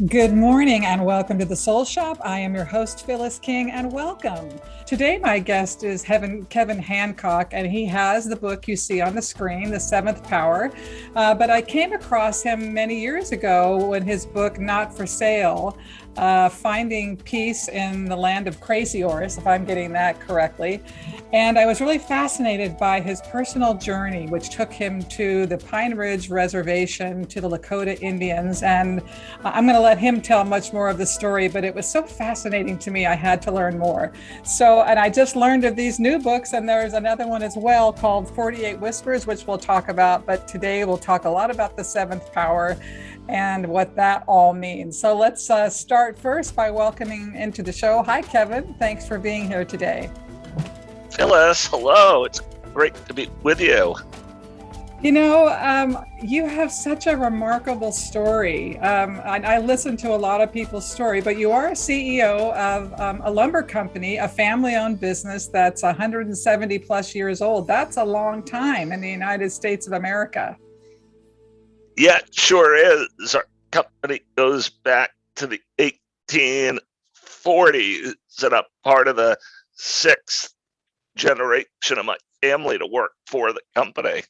Good morning and welcome to the Soul Shop. I am your host, Phyllis King, and welcome. Today, my guest is Kevin Hancock, and he has the book you see on the screen, The Seventh Power. But I came across him many years ago when his book, Not for Sale, Finding Peace in the Land of Crazy Horse, if I'm getting that correctly. And I was really fascinated by his personal journey, which took him to the Pine Ridge Reservation, to the Lakota Indians. And I'm going to let him tell much more of the story, but it was so fascinating to me, I had to learn more. And I just learned of these new books, and there's another one as well called 48 Whispers, which we'll talk about. But today we'll talk a lot about the seventh power and what that all means. So let's start first by welcoming into the show. Hi, Kevin. Thanks for being here today. Phyllis, hello. It's great to be with you. You know, you have such a remarkable story. I listen to a lot of people's story, but you are a CEO of a lumber company, a family-owned business that's 170 plus years old. That's a long time in the United States of America. Yeah, it sure is. Our company goes back to the 1840s, and I'm part of the sixth generation of my family to work for the company.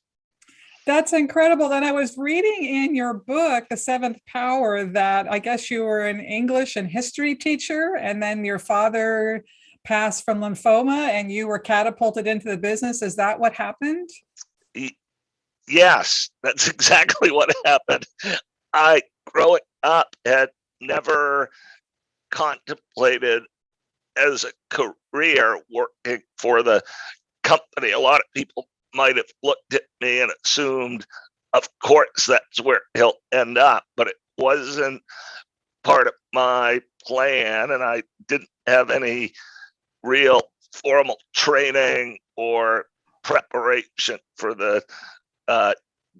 That's incredible. And I was reading in your book, The Seventh Power, that I guess you were an English and history teacher, and then your father passed from lymphoma and you were catapulted into the business. Is that what happened? Yes, that's exactly what happened. I, growing up, had never contemplated as a career working for the company. A lot of people might have looked at me and assumed, of course, that's where he'll end up, but it wasn't part of my plan, and I didn't have any real formal training or preparation for the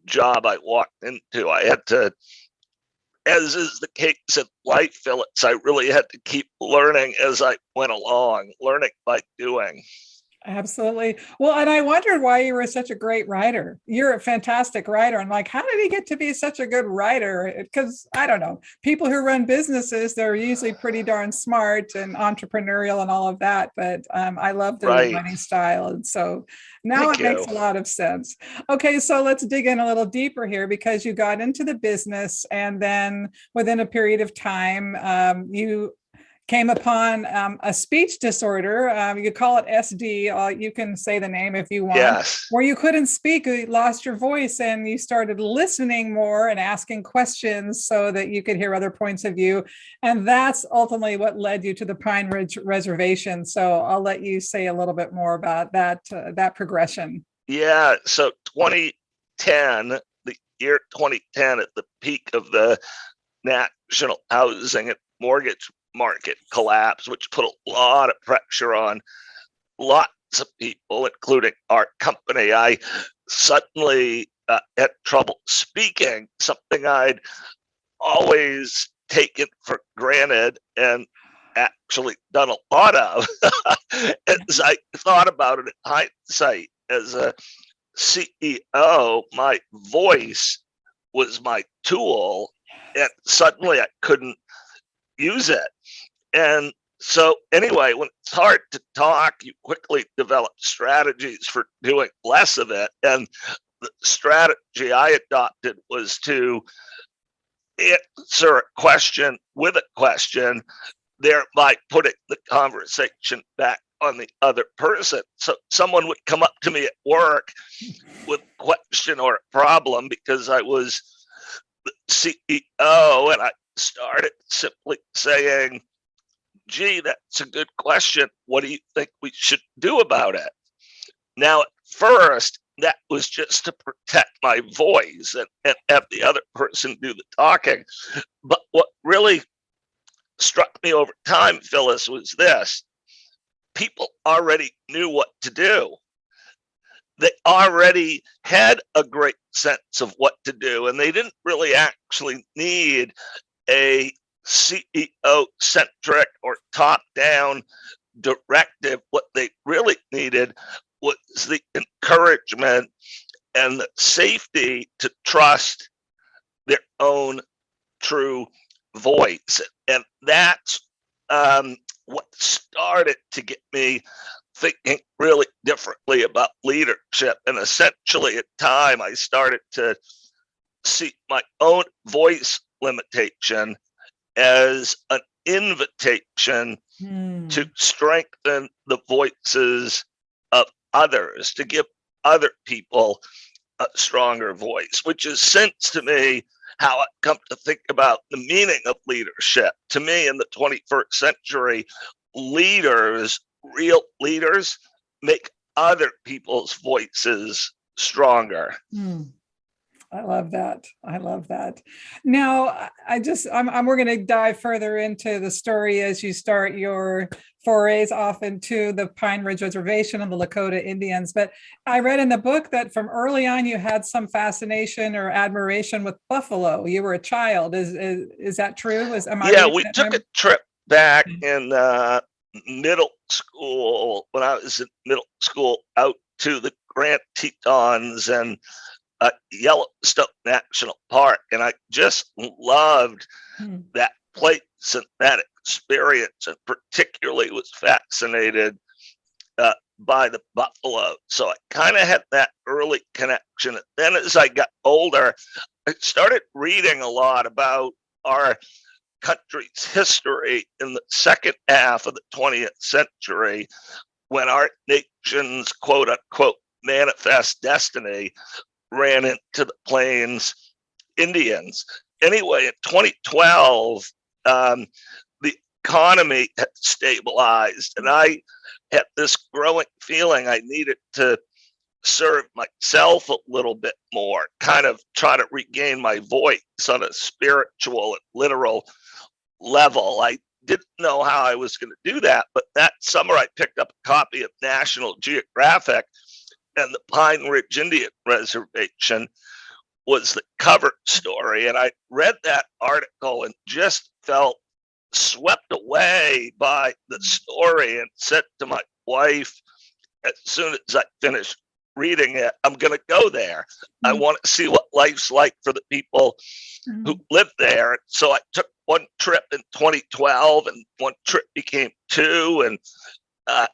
job I walked into. I had to, as is the case in life, Phyllis, I really had to keep learning as I went along, learning by doing. Absolutely. Well, and I wondered why you were such a great writer. You're a fantastic writer. I'm like, how did he get to be such a good writer? Because I don't know, people who run businesses, they're usually pretty darn smart and entrepreneurial and all of that. But I love the writing style. And so now it makes a lot of sense. Okay, so let's dig in a little deeper here, because you got into the business and then within a period of time, you came upon a speech disorder. You call it SD. You can say the name if you want. Yes. Where you couldn't speak, you lost your voice, and you started listening more and asking questions so that you could hear other points of view. And that's ultimately what led you to the Pine Ridge Reservation. So I'll let you say a little bit more about that progression. Yeah. So 2010, the year 2010, at the peak of the national housing and mortgage market collapse, which put a lot of pressure on lots of people, including our company, I suddenly had trouble speaking, something I'd always taken for granted and actually done a lot of. As I thought about it in hindsight, as a CEO, my voice was my tool, and suddenly I couldn't use it. And so anyway, when it's hard to talk, you quickly develop strategies for doing less of it. And the strategy I adopted was to answer a question with a question, thereby putting the conversation back on the other person. So someone would come up to me at work with a question or a problem because I was the CEO, and I started simply saying, gee, that's a good question. What do you think we should do about it? Now, at first, that was just to protect my voice and have the other person do the talking. But what really struck me over time, Phyllis, was this. People already knew what to do. They already had a great sense of what to do, and they didn't really actually need a CEO-centric or top-down directive. What they really needed was the encouragement and the safety to trust their own true voice. And that's what started to get me thinking really differently about leadership. And essentially, at time, I started to see my own voice limitation as an invitation to strengthen the voices of others, to give other people a stronger voice, which is since to me how I come to think about the meaning of leadership. To me, in the 21st century, leaders, real leaders, make other people's voices stronger. I love that. I love that. Now, we're going to dive further into the story as you start your forays off into the Pine Ridge Reservation and the Lakota Indians. But I read in the book that from early on, you had some fascination or admiration with buffalo. You were a child. Is that true? We took a trip back in middle school, when I was in middle school, out to the Grand Tetons and Yellowstone National Park, and I just loved that place and that experience, and particularly was fascinated by the buffalo. So I kind of had that early connection. And then as I got older, I started reading a lot about our country's history in the second half of the 20th century, when our nation's quote unquote manifest destiny ran into the Plains Indians. Anyway, in 2012, the economy had stabilized, and I had this growing feeling I needed to serve myself a little bit more, kind of try to regain my voice on a spiritual and literal level. I didn't know how I was going to do that, but that summer I picked up a copy of National Geographic, and the Pine Ridge Indian Reservation was the cover story. And I read that article and just felt swept away by the story, and said to my wife, as soon as I finished reading it, I'm going to go there. I want to see what life's like for the people who live there. So I took one trip in 2012, and one trip became two. And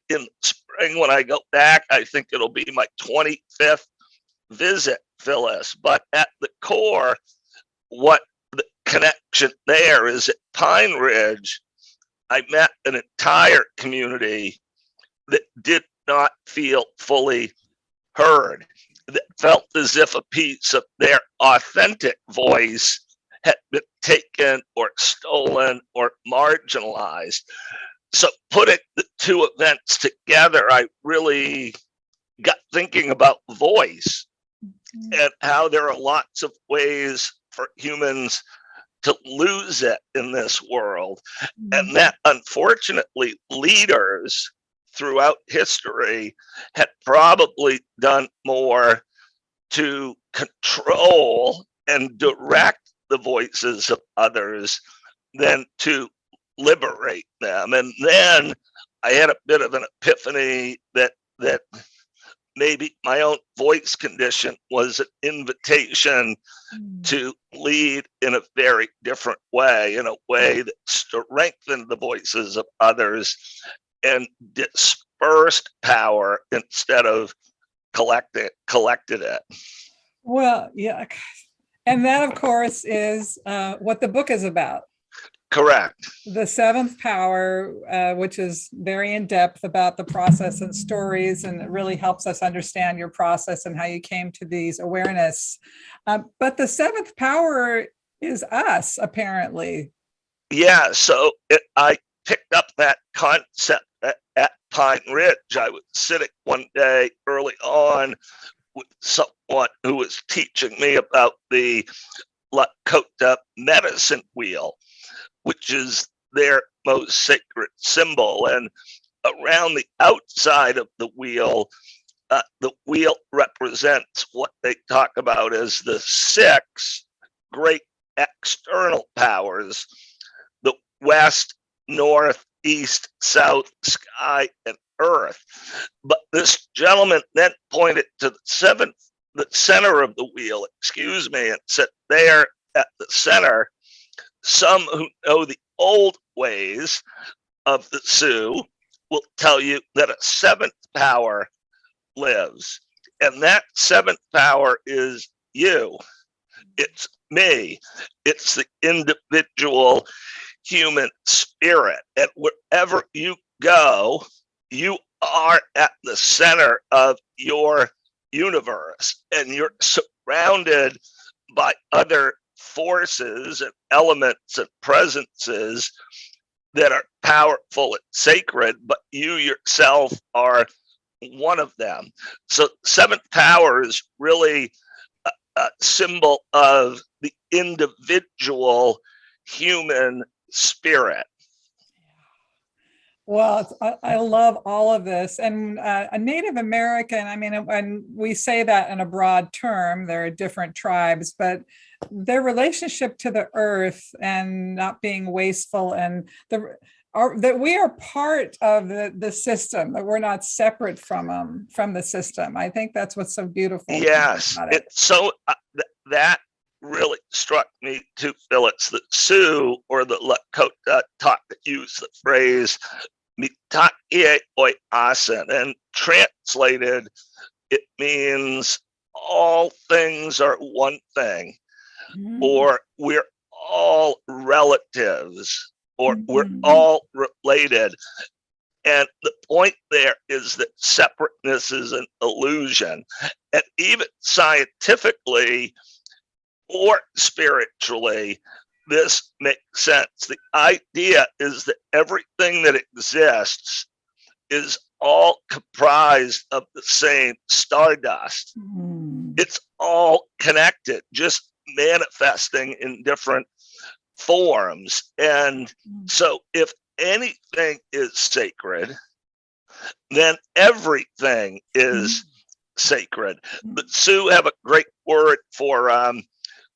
in the spring, when I go back, I think it'll be my 25th visit, Phyllis. But at the core, what the connection there is, at Pine Ridge, I met an entire community that did not feel fully heard, that felt as if a piece of their authentic voice had been taken or stolen or marginalized. So putting the two events together, I really got thinking about voice and how there are lots of ways for humans to lose it in this world. And that, unfortunately, leaders throughout history had probably done more to control and direct the voices of others than to liberate them. And then I had a bit of an epiphany that maybe my own voice condition was an invitation to lead in a very different way, in a way that strengthened the voices of others and dispersed power instead of collected it. Well, yeah. And that, of course, is what the book is about. Correct. The seventh power, which is very in depth about the process and stories, and it really helps us understand your process and how you came to these awareness. But the seventh power is us, apparently. Yeah. So I picked up that concept at Pine Ridge. I was sitting one day early on with someone who was teaching me about the Lakota medicine wheel, which is their most sacred symbol. And around the outside of the wheel represents what they talk about as the 6 great external powers: the west, north, east, south, sky, and earth. But this gentleman then pointed to the center of the wheel, and said, there at the center, some who know the old ways of the Sioux will tell you that a seventh power lives. And that seventh power is you. It's me. It's the individual human spirit. And wherever you go, you are at the center of your universe, and you're surrounded by other forces and elements and presences that are powerful and sacred, but you yourself are one of them. So seventh power is really a symbol of the individual human spirit. Well, I love all of this. And a Native American, I mean, when we say that in a broad term, there are different tribes, but their relationship to the earth and not being wasteful, and that we are part of the system, that we're not separate from the system. I think that's what's so beautiful. Yes, it's so that really struck me too, Phyllis. The Sioux or the Lakota use the phrase "mitakie oi asen," and translated, it means all things are one thing, or we're all relatives, or we're all related. And the point there is that separateness is an illusion. And even scientifically or spiritually, this makes sense. The idea is that everything that exists is all comprised of the same stardust. It's all connected, just manifesting in different forms. And so if anything is sacred, then everything is sacred. The Sioux have a great word for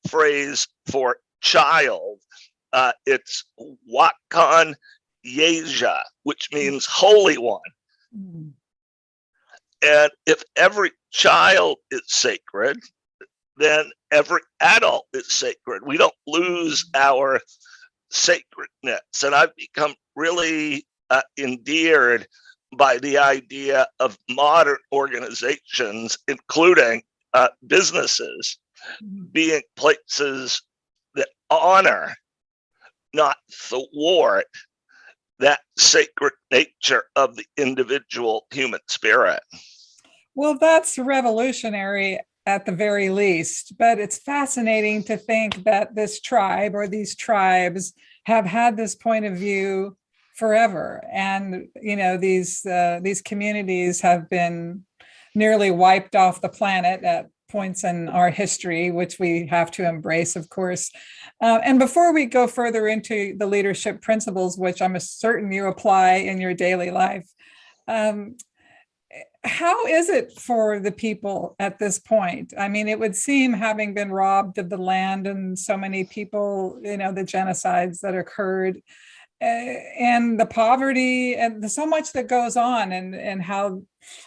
phrase for child. It's Wakan Yeja, which means holy one. And if every child is sacred, then every adult is sacred. We don't lose our sacredness. And I've become really endeared by the idea of modern organizations, including businesses, being places that honor, not thwart, that sacred nature of the individual human spirit. Well, that's revolutionary at the very least, but it's fascinating to think that this tribe or these tribes have had this point of view forever. And, you know, these communities have been nearly wiped off the planet at points in our history, which we have to embrace, of course. And before we go further into the leadership principles, which I'm certain you apply in your daily life, how is it for the people at this point? I mean, it would seem, having been robbed of the land and so many people, you know, the genocides that occurred, and the poverty and so much that goes on, and how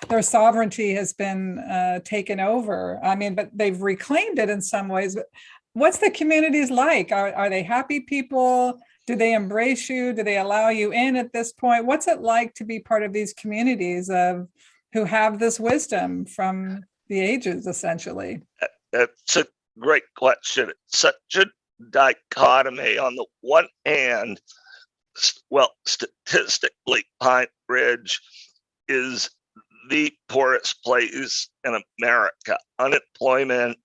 their sovereignty has been taken over. I mean, but they've reclaimed it in some ways. But what's the communities like? Are they happy people? Do they embrace you? Do they allow you in at this point? What's it like to be part of these communities who have this wisdom from the ages, essentially? That's a great question. It's such a dichotomy. On the one hand, well, statistically, Pine Ridge is the poorest place in America. Unemployment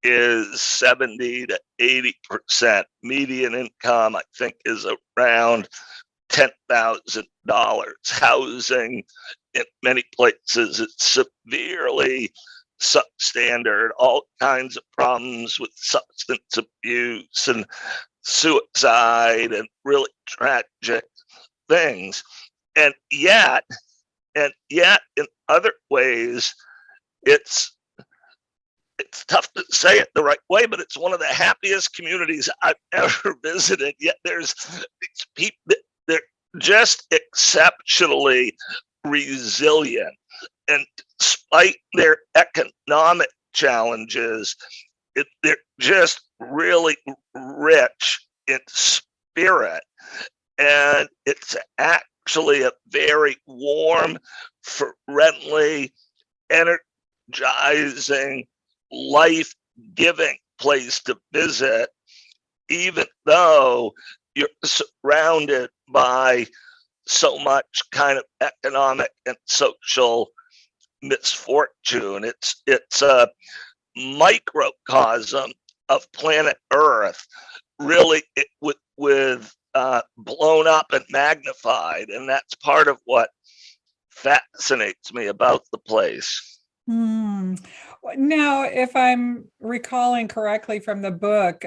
is 70 to 80%. Median income, I think, is around $10,000. Housing in many places, it's severely substandard. All kinds of problems with substance abuse and suicide and really tragic things. And yet in other ways, it's tough to say it the right way, but it's one of the happiest communities I've ever visited. Yet there's these people that they're just exceptionally resilient, and despite their economic challenges, they're just really rich in spirit. And it's actually a very warm, friendly, energizing, life-giving place to visit, even though you're surrounded by so much kind of economic and social misfortune. It's a microcosm of planet Earth, really with blown up and magnified, and that's part of what fascinates me about the place. Now, if I'm recalling correctly from the book,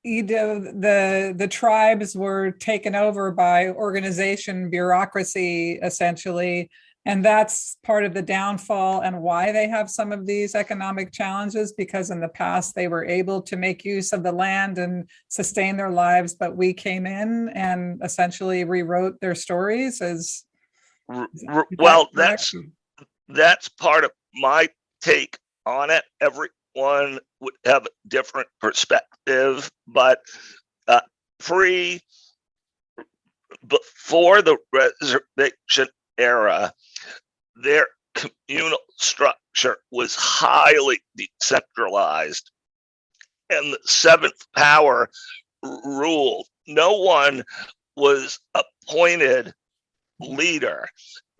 the tribes were taken over by organization bureaucracy, essentially, and that's part of the downfall and why they have some of these economic challenges, because in the past they were able to make use of the land and sustain their lives, but we came in and essentially rewrote their stories. Well, that's part of my take on it. Everyone would have a different perspective, but before the reservation era, their communal structure was highly decentralized, and the seventh power ruled. No one was appointed leader.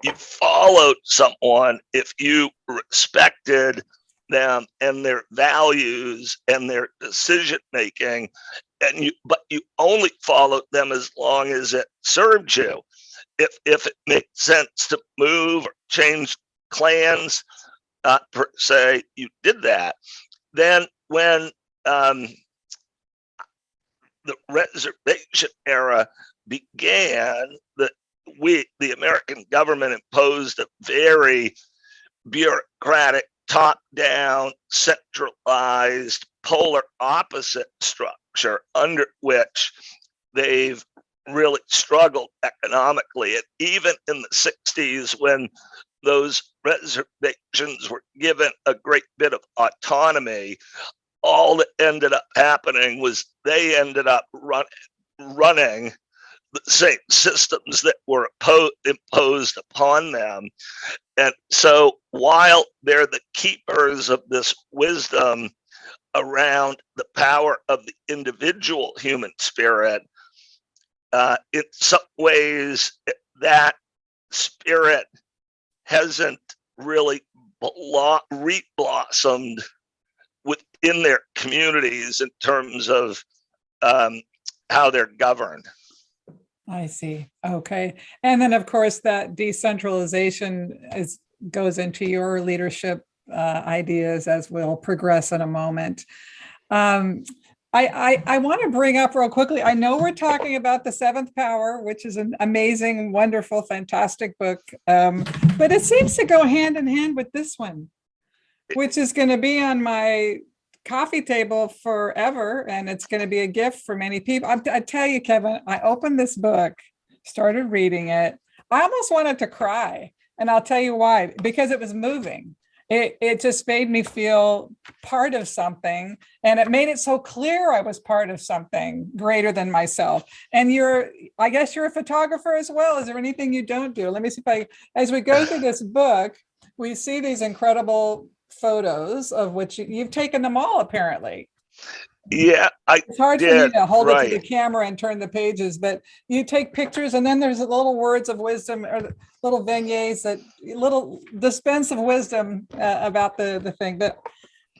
You followed someone if you respected them and their values and their decision making, but you only followed them as long as it served you. If it makes sense to move or change clans, per se, you did that. Then when the reservation era began, the American government imposed a very bureaucratic, top-down, centralized, polar opposite structure under which they've really struggled economically. And even in the 60s, when those reservations were given a great bit of autonomy, all that ended up happening was they ended up running the same systems that were imposed upon them. And so while they're the keepers of this wisdom around the power of the individual human spirit, in some ways that spirit hasn't really re-blossomed within their communities in terms of how they're governed. I see. Okay. And then, of course, that decentralization goes into your leadership ideas, as we'll progress in a moment. I want to bring up real quickly, I know we're talking about The Seventh Power, which is an amazing, wonderful, fantastic book, but it seems to go hand in hand with this one, which is going to be on my coffee table forever, and it's going to be a gift for many people. I tell you, Kevin, I opened this book, started reading it. I almost wanted to cry, and I'll tell you why, because it was moving. It just made me feel part of something, and it made it so clear I was part of something greater than myself. And I guess you're a photographer as well. Is there anything you don't do? Let me see if as we go through this book, we see these incredible photos of which you've taken them all, apparently. Yeah, it's hard for me to hold it to the camera and turn the pages, but you take pictures, and then there's little words of wisdom or little vignettes, that little dispense of wisdom about the thing. But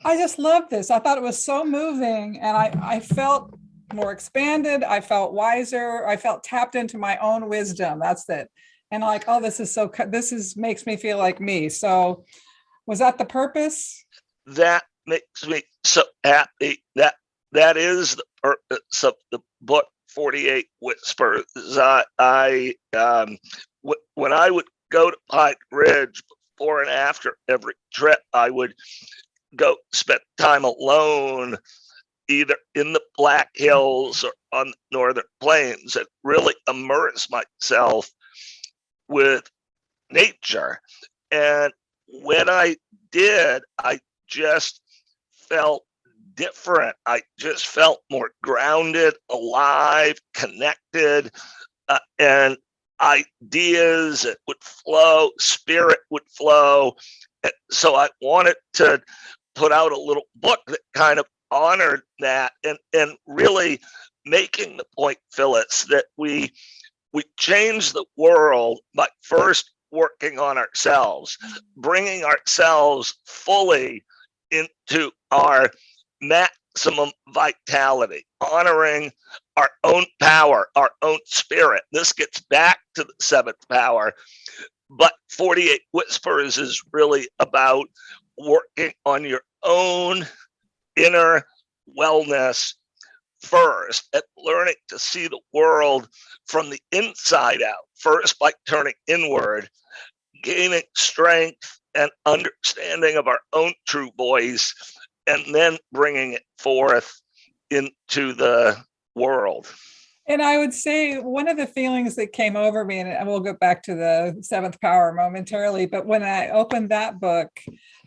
I just love this. I thought it was so moving, and I felt more expanded. I felt wiser. I felt tapped into my own wisdom. That's it. And like, oh, makes me feel like me. So was that the purpose? That makes me so happy. That is the purpose of the book, 48 Whispers. When I would go to Pine Ridge before and after every trip, I would go spend time alone, either in the Black Hills or on the Northern Plains, and really immerse myself with nature. And when I did, I just felt different. I just felt more grounded, alive, connected, and ideas would flow, spirit would flow. And so I wanted to put out a little book that kind of honored that, and really making the point, Phyllis, that we change the world by first working on ourselves, bringing ourselves fully into our maximum vitality, honoring our own power, our own spirit. This gets back to the seventh power, but 48 Whispers is really about working on your own inner wellness first, and learning to see the world from the inside out, first by turning inward, gaining strength and understanding of our own true voice, and then bringing it forth into the world. And I would say one of the feelings that came over me, and we'll go back to the seventh power momentarily, but when I opened that book,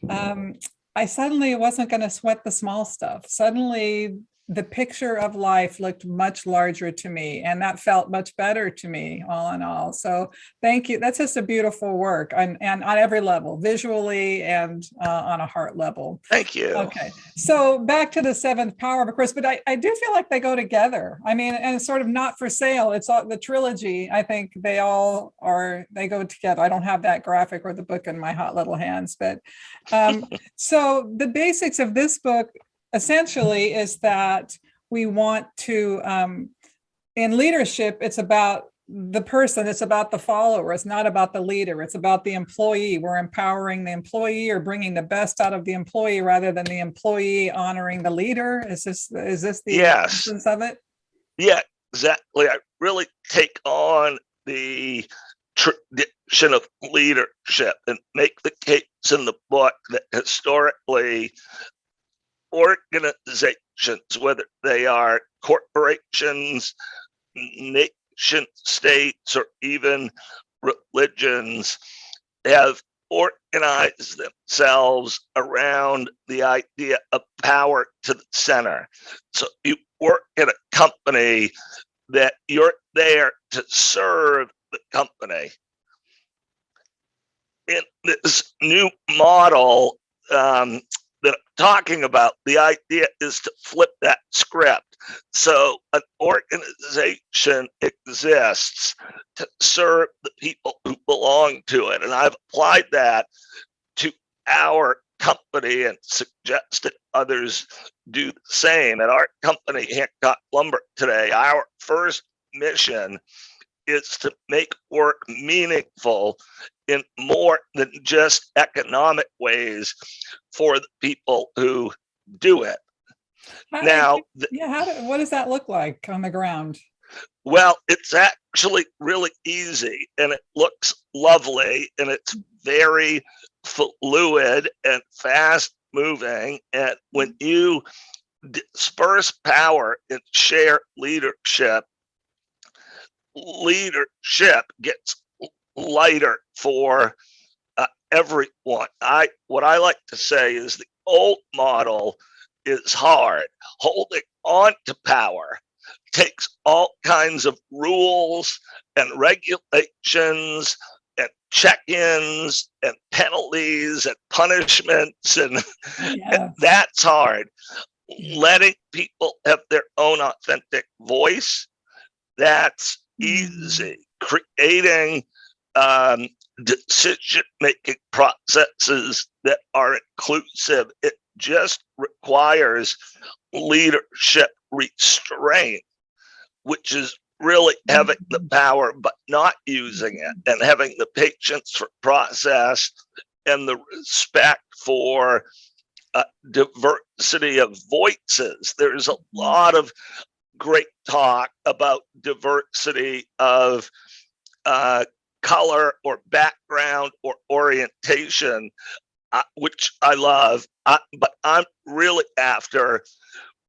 I suddenly wasn't going to sweat the small stuff. Suddenly, the picture of life looked much larger to me, and that felt much better to me, all in all. So thank you. That's just a beautiful work, and on every level, visually and on a heart level. Thank you. Okay, so back to the seventh power, of course, but I do feel like they go together. I mean, and it's sort of not for sale. It's all the trilogy. I think they all are, they go together. I don't have that graphic or the book in my hot little hands, but so the basics of this book essentially is that we want to, in leadership, it's about the person, it's about the follower, it's not about the leader, it's about the employee. We're empowering the employee or bringing the best out of the employee rather than the employee honoring the leader. Is this the essence of it? Yeah, exactly. I really take on the tradition of leadership and make the case in the book that historically organizations, whether they are corporations, nation states, or even religions, have organized themselves around the idea of power to the center. So you work in a company that you're there to serve the company. In this new model that I'm talking about, the idea is to flip that script. So an organization exists to serve the people who belong to it. And I've applied that to our company and suggested others do the same. At our company, Hancock Lumber today, our first mission is to make work meaningful in more than just economic ways for the people who do it. What does that look like on the ground? Well, it's actually really easy, and it looks lovely, and it's very fluid and fast moving. And when you disperse power and share leadership, leadership gets lighter for everyone. What I like to say is the old model is hard. Holding on to power takes all kinds of rules and regulations and check-ins and penalties and punishments, and that's hard. Letting people have their own authentic voice, that's easy. Creating decision-making processes that are inclusive, it just requires leadership restraint, which is really having the power but not using it, and having the patience for process and the respect for diversity of voices. There's a lot of great talk about diversity of color or background or orientation, which I love, but I'm really after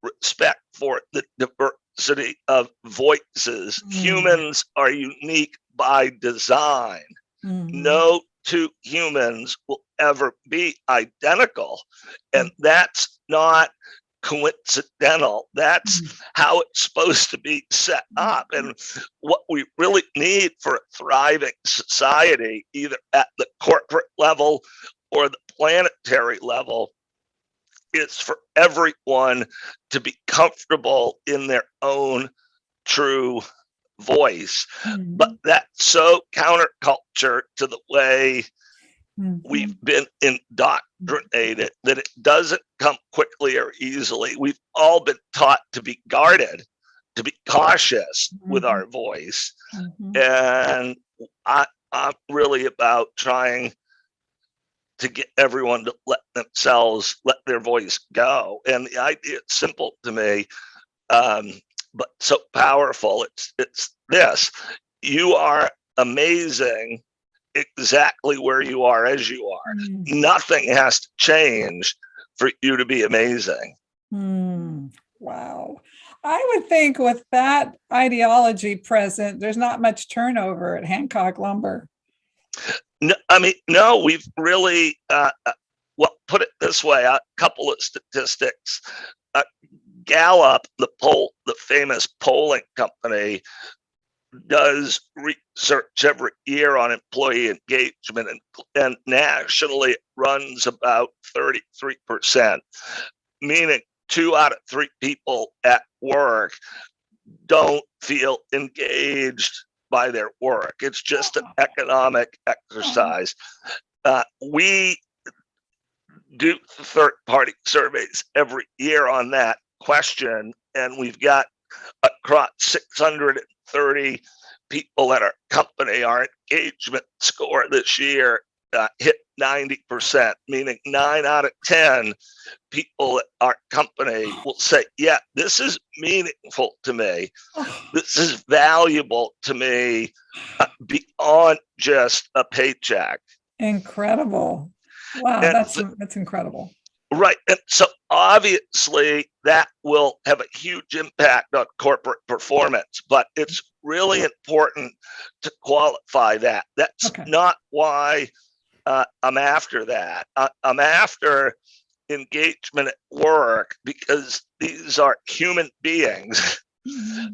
respect for the diversity of voices. Humans are unique by design. No two humans will ever be identical, and that's not coincidental. That's how it's supposed to be set up. And what we really need for a thriving society, either at the corporate level or the planetary level, is for everyone to be comfortable in their own true voice. But that's so counterculture to the way we've been indoctrinated that it doesn't come quickly or easily. We've all been taught to be guarded, to be cautious with our voice. And I'm really about trying to get everyone to let their voice go. And the idea is simple to me, but so powerful. It's this: you are amazing exactly where you are as you are. Nothing has to change for you to be amazing. Wow. I would think with that ideology present, there's not much turnover at Hancock Lumber. No, no, we've really, well, put it this way, a couple of statistics. Gallup, the famous polling company, does research every year on employee engagement, and nationally it runs about 33%, meaning 2 out of 3 people at work don't feel engaged by their work. It's just an economic exercise. We do third-party surveys every year on that question, and we've got across 630 people at our company. Our engagement score this year hit 90%, meaning 9 out of 10 people at our company will say, yeah, this is meaningful to me. This is valuable to me beyond just a paycheck. Incredible. Wow, that's incredible. Right. And so obviously that will have a huge impact on corporate performance, but it's really important to qualify that. That's not why I'm after that. I'm after engagement at work because these are human beings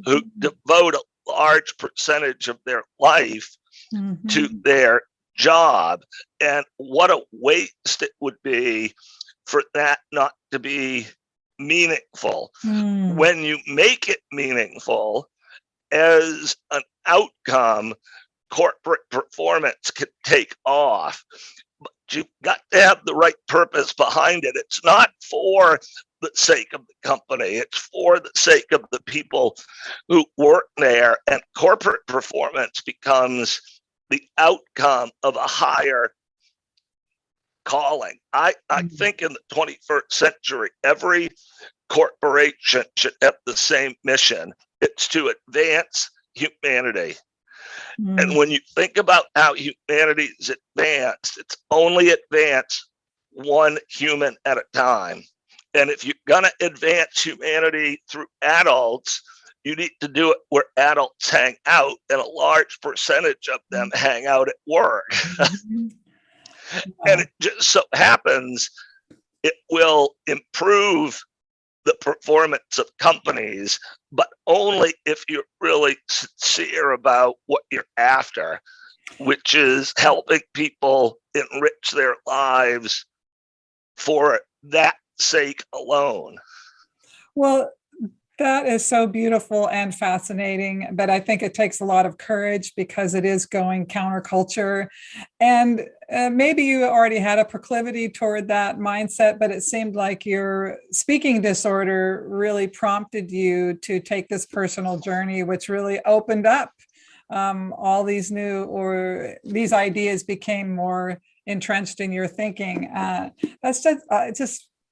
who devote a large percentage of their life to their job. And what a waste it would be for that not to be meaningful. When you make it meaningful as an outcome, corporate performance can take off. But you've got to have the right purpose behind it. It's not for the sake of the company. It's for the sake of the people who work there. And corporate performance becomes the outcome of a higher calling. I think in the 21st century, every corporation should have the same mission. It's to advance humanity. And when you think about how humanity is advanced, it's only advanced one human at a time. And if you're going to advance humanity through adults, you need to do it where adults hang out, and a large percentage of them hang out at work. And it just so happens it will improve the performance of companies, but only if you're really sincere about what you're after, which is helping people enrich their lives for that sake alone. Well, that is so beautiful and fascinating, but I think it takes a lot of courage because it is going counterculture. And maybe you already had a proclivity toward that mindset, but it seemed like your speaking disorder really prompted you to take this personal journey, which really opened up all these these ideas became more entrenched in your thinking.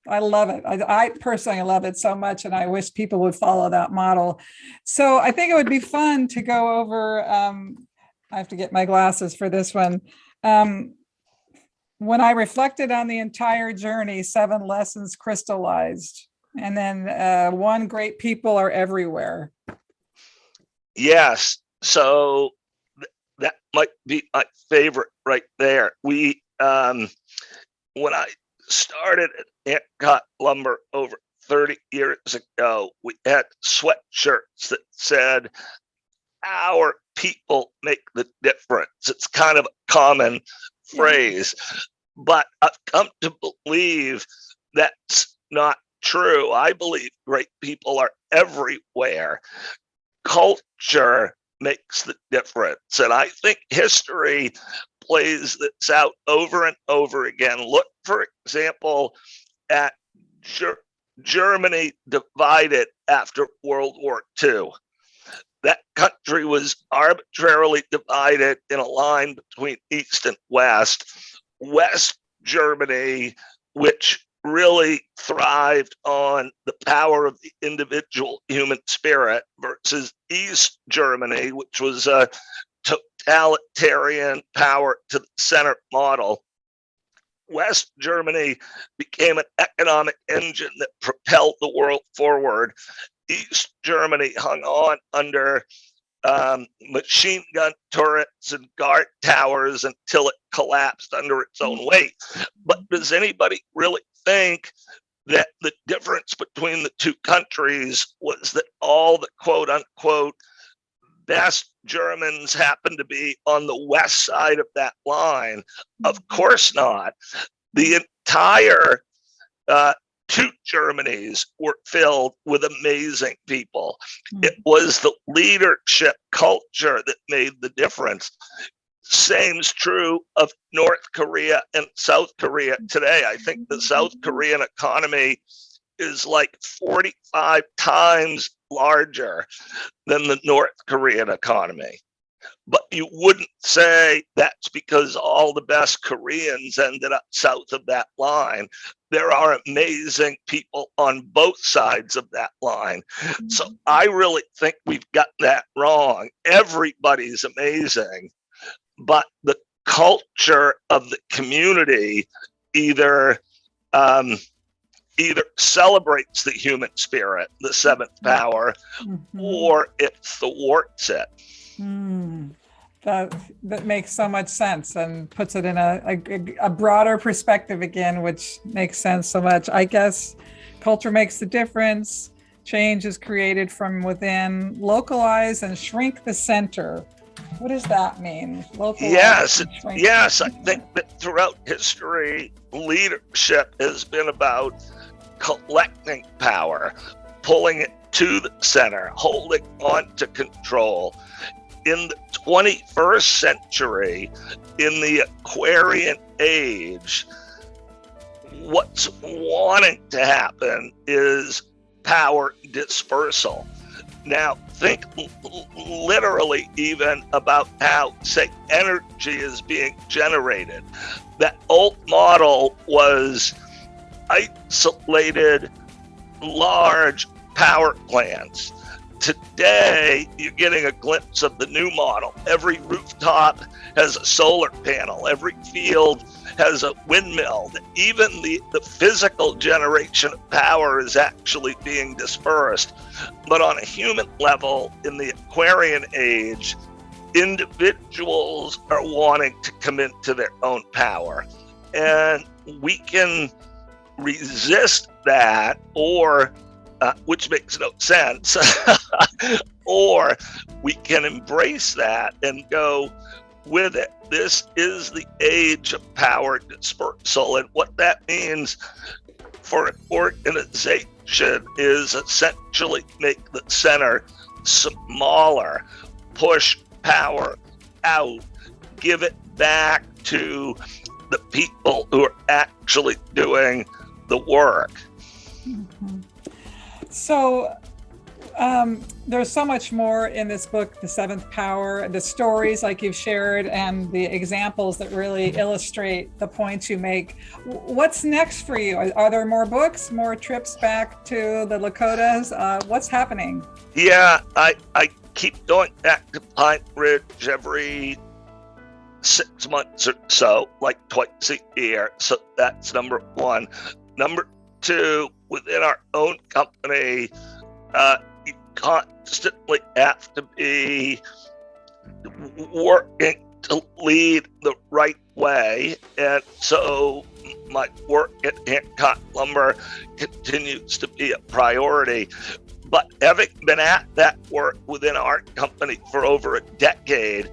I love it. I personally love it so much, and I wish people would follow that model. So I think it would be fun to go over, I have to get my glasses for this one. When I reflected on the entire journey, 7 lessons crystallized, and then 1, great people are everywhere. Yes. So that might be my favorite right there. When I started at Hancock Lumber over 30 years ago, we had sweatshirts that said, "Our people make the difference." It's kind of a common phrase, but I've come to believe that's not true. I believe great people are everywhere. Culture makes the difference. And I think history plays this out over and over again. Look, for example, at Germany divided after World War II. That country was arbitrarily divided in a line between East and West. West Germany, which really thrived on the power of the individual human spirit, versus East Germany, which was a totalitarian power to the center model. West Germany became an economic engine that propelled the world forward. East Germany hung on under machine gun turrets and guard towers until it collapsed under its own weight. But does anybody really think that the difference between the two countries was that all the quote unquote best Germans happened to be on the west side of that line? Of course not. The entire two Germanys were filled with amazing people. It was the leadership culture that made the difference. Same's true of North Korea and South Korea today. I think the South Korean economy is like 45 times larger than the North Korean economy. But you wouldn't say that's because all the best Koreans ended up south of that line. There are amazing people on both sides of that line. So I really think we've got that wrong. Everybody's amazing, but the culture of the community either celebrates the human spirit, the seventh power, or it thwarts it. That makes so much sense and puts it in a broader perspective again, which makes sense so much. I guess culture makes the difference. Change is created from within. Localize and shrink the center. What does that mean? Yes. I think that throughout history, leadership has been about collecting power, pulling it to the center, holding on to control. In the 21st century, in the Aquarian age, what's wanting to happen is power dispersal. Now, think literally even about how, say, energy is being generated. That old model was isolated, large power plants. Today, you're getting a glimpse of the new model. Every rooftop has a solar panel. Every field has a windmill. Even the physical generation of power is actually being dispersed. But on a human level, in the Aquarian age, individuals are wanting to come into their own power. And we can resist that, or which makes no sense, or we can embrace that and go with it. This is the age of power dispersal. And what that means for an organization is essentially make the center smaller, push power out, give it back to the people who are actually doing the work. So there's so much more in this book, The Seventh Power, the stories like you've shared and the examples that really illustrate the points you make. What's next for you? Are there more books, more trips back to the Lakotas? What's happening? Yeah, I keep going back to Pine Ridge every 6 months or so, like twice a year. So that's number one. Number two, within our own company, you constantly have to be working to lead the right way. And so my work at Hancock Lumber continues to be a priority. But having been at that work within our company for over a decade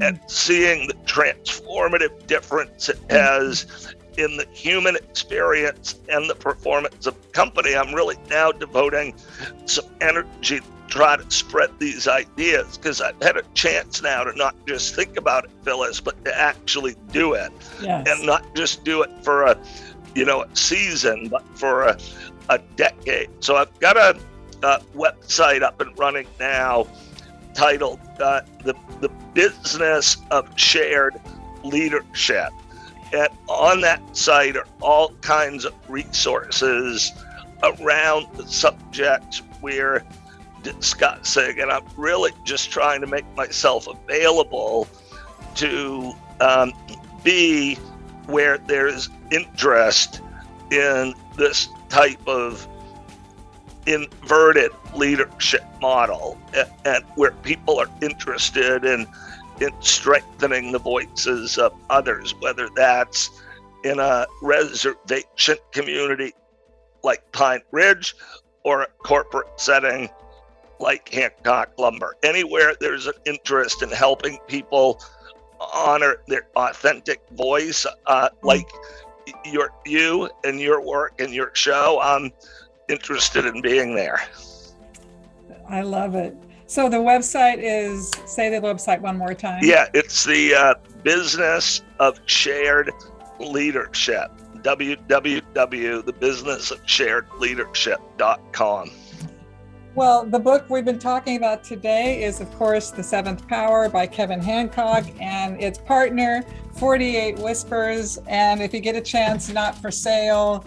and seeing the transformative difference it has in the human experience and the performance of the company, I'm really now devoting some energy to try to spread these ideas, because I've had a chance now to not just think about it, Phyllis, but to actually do it. Yes. And not just do it for a season, but for a decade. So I've got a website up and running now titled the Business of Shared Leadership. And on that site are all kinds of resources around the subjects we're discussing. And I'm really just trying to make myself available to be where there's interest in this type of inverted leadership model, and where people are interested in strengthening the voices of others, whether that's in a reservation community like Pine Ridge or a corporate setting like Hancock Lumber. Anywhere there's an interest in helping people honor their authentic voice, like you and your work and your show, I'm interested in being there. I love it. So the website is, say the website one more time. Yeah, it's the Business of Shared Leadership, www.thebusinessofsharedleadership.com. Well, the book we've been talking about today is, of course, The Seventh Power by Kevin Hancock, and its partner, 48 Whispers. And if you get a chance, Not for Sale,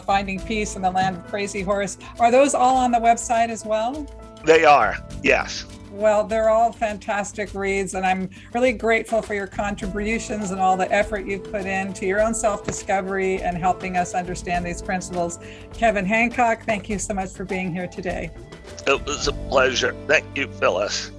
Finding Peace in the Land of Crazy Horse. Are those all on the website as well? They are, yes. Well, they're all fantastic reads, and I'm really grateful for your contributions and all the effort you've put into your own self-discovery and helping us understand these principles. Kevin Hancock, thank you so much for being here today. It was a pleasure. Thank you, Phyllis.